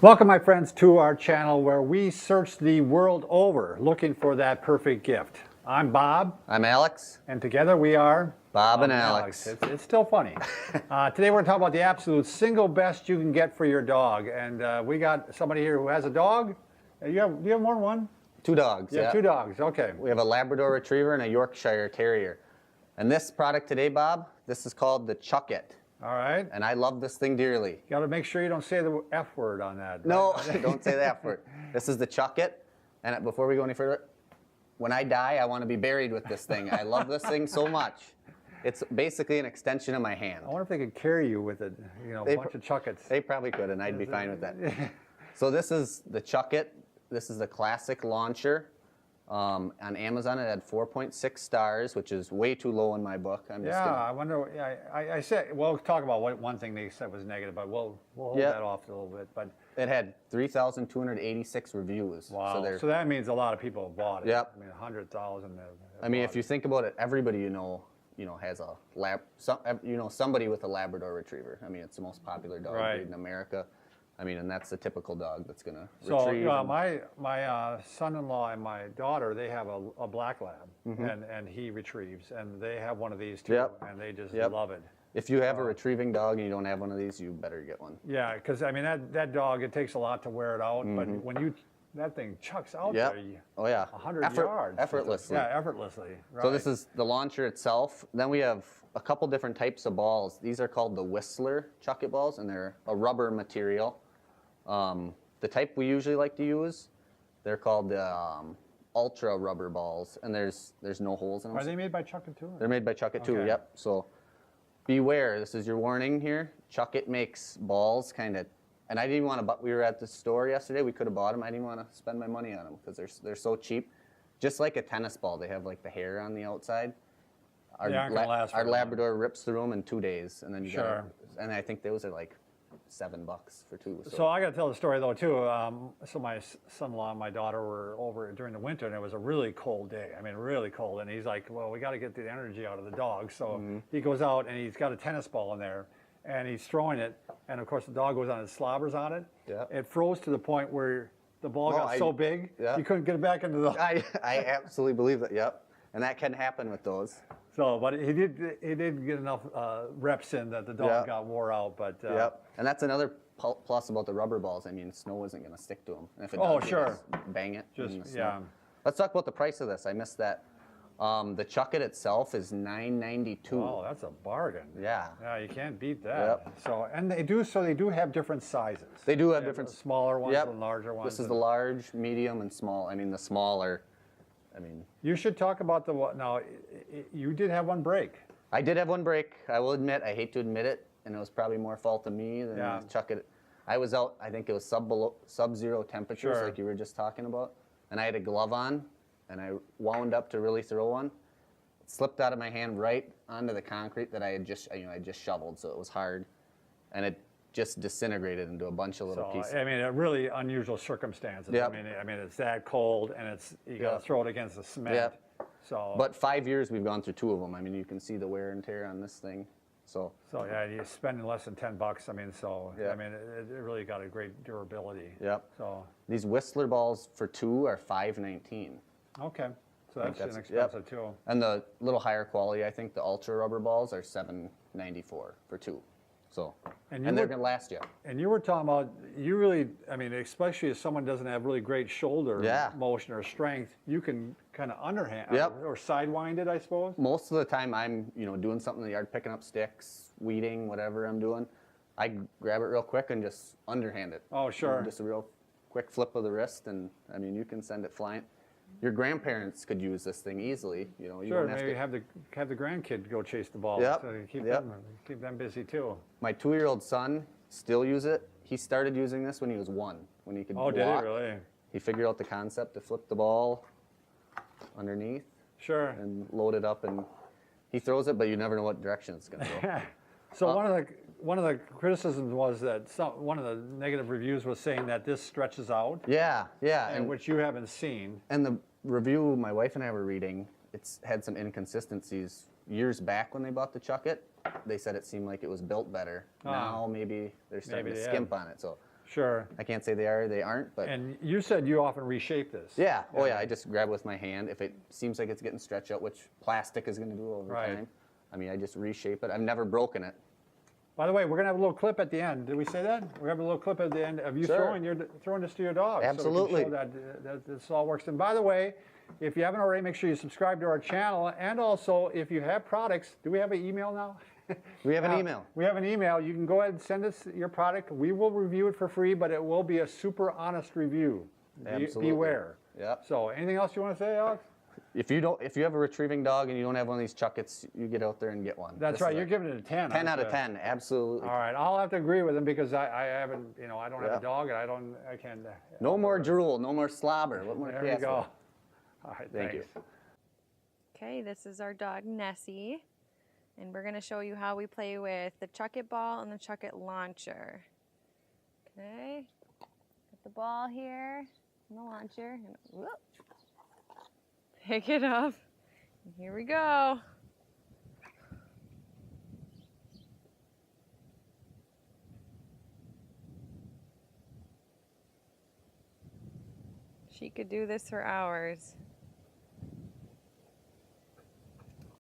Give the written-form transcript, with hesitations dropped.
Welcome, my friends, to our channel where we search the world over looking for that perfect gift. I'm Bob. I'm Alex. And together we are Bob and Alex. It's still funny. Today we're going to talk about the absolute single best you can get for your dog. And we got somebody here who has a dog. Do you have more than one? Two dogs. You have two dogs, okay. We have a Labrador Retriever and a Yorkshire Terrier. And this product today, Bob, this is called the Chuckit. All right. And I love this thing dearly. You got to make sure you don't say the F word on that. No, don't say the F word. This is the Chuckit. And before we go any further, when I die, I want to be buried with this thing. I love this thing so much. It's basically an extension of my hand. I wonder if they could carry you with it, a bunch of Chuckits. They probably could, and I'd be fine with that. So this is the Chuckit. This is the classic launcher. On Amazon, it had 4.6 stars, which is way too low in my book. I wonder. Yeah, I said we'll talk about what one thing they said was negative, but we'll hold that off a little bit. But it had 3,286 reviews. Wow! So that means a lot of people have bought it. Yep. I mean, 100,000. I mean, if you think about it, everybody has a somebody with a Labrador Retriever. I mean, it's the most popular dog breed in America. I mean, and that's the typical dog that's going to retrieve. So my son-in-law and my daughter, they have a black lab, and he retrieves, and they have one of these too, and they just love it. If you have a retrieving dog and you don't have one of these, you better get one. Yeah, because I mean that dog, it takes a lot to wear it out, but when that thing chucks out there, 100 yards. Effortlessly. Yeah, effortlessly. Right. So this is the launcher itself. Then we have a couple different types of balls. These are called the Whistler Chuckit balls, and they're a rubber material. The type we usually like to use, they're called the ultra rubber balls, and there's no holes in them. Are they made by Chuckit too? They're made by Chuckit too. Yep. So beware. This is your warning here. Chuckit makes balls kind of, and I didn't want to. We were at the store yesterday. We could have bought them. I didn't want to spend my money on them because they're so cheap. Just like a tennis ball, they have like the hair on the outside. Our Labrador rips through them in 2 days, and then and I think those are like $7 for two. So I got to tell the story though too. So my son-in-law and my daughter were over during the winter, and it was a really cold day. I mean, really cold. And he's like, "Well, we got to get the energy out of the dog." So he goes out and he's got a tennis ball in there, and he's throwing it. And of course, the dog goes on and slobbers on it. Yeah. It froze to the point where the ball got so big you couldn't get it back into the. I absolutely believe that. Yep. And that can happen with those. So, but he did get enough reps in that the dog got wore out. But and that's another plus about the rubber balls. I mean, snow isn't going to stick to them. And if it does, just bang it. Let's talk about the price of this. I missed that. The Chuckit itself is $9.92. Oh, that's a bargain. Yeah. Yeah, you can't beat that. So, and they do have different sizes. They do have different smaller ones and larger ones. This is the large, medium, and small. I mean, the smaller. I mean, you should talk about now. You did have one break. I did have one break. I will admit. I hate to admit it, and it was probably more fault of me than Chuckit. I was out. I think it was sub-zero temperatures, like you were just talking about, and I had a glove on, and I wound up to really throw one. It slipped out of my hand right onto the concrete that I had just shoveled, so it was hard, and it just disintegrated into a bunch of little pieces. I mean, a really unusual circumstances. I mean, it's that cold, and you got to throw it against the cement. So, but 5 years we've gone through two of them. I mean, you can see the wear and tear on this thing. So yeah, you're spending less than $10. I mean, I mean, it really got a great durability. Yep. So these Whistler balls for two are $5.19. Okay. So that's inexpensive too. And the little higher quality, I think the ultra rubber balls are $7.94 for two. So, and they're going to last you. And you were talking about, I mean, especially if someone doesn't have really great shoulder motion or strength, you can kind of underhand or sidewind it, I suppose. Most of the time I'm, doing something in the yard, picking up sticks, weeding, whatever I'm doing. I grab it real quick and just underhand it. Oh, sure. Just a real quick flip of the wrist, and I mean, you can send it flying. Your grandparents could use this thing easily. You sure, maybe have the grandkid go chase the ball. So keep them busy too. My 2-year-old son still uses it. He started using this when he was 1, when he could walk. Did he really? He figured out the concept to flip the ball underneath. Sure. And load it up, and he throws it, but you never know what direction it's going to go. So one of the criticisms was that one of the negative reviews was saying that this stretches out. Yeah. And which you haven't seen. And the review my wife and I were reading, it's had some inconsistencies. Years back when they bought the Chuckit, they said it seemed like it was built better. Now maybe they're starting to skimp on it. So Sure. I can't say they are, they aren't, but. And you said you often reshape this. Yeah, oh yeah, I just grab with my hand. If it seems like it's getting stretched out, which plastic is gonna do over time, I mean, I just reshape it. I've never broken it. By the way, we're gonna have a little clip at the end. Did we say that? We have a little clip at the end of you throwing this to your dog. Absolutely. So we can show that this all works. And by the way, if you haven't already, make sure you subscribe to our channel. And also, if you have products, do we have an email now? We have an email. We have an email. You can go ahead and send us your product. We will review it for free, but it will be a super honest review. Absolutely. Beware. Yep. So, anything else you want to say, Alex? If you have a retrieving dog and you don't have one of these Chuckits, you get out there and get one. That's right. You're giving it a 10. 10 out of 10. Absolutely. All right. I'll have to agree with him because I haven't, I don't have a dog and I can't. No more drool. No more slobber. What more? There you go. All right. Thank you. Okay, this is our dog Nessie, and we're going to show you how we play with the Chuckit ball and the Chuckit launcher. Okay, get the ball here and the launcher, and whoop, pick it up. And here we go. She could do this for hours.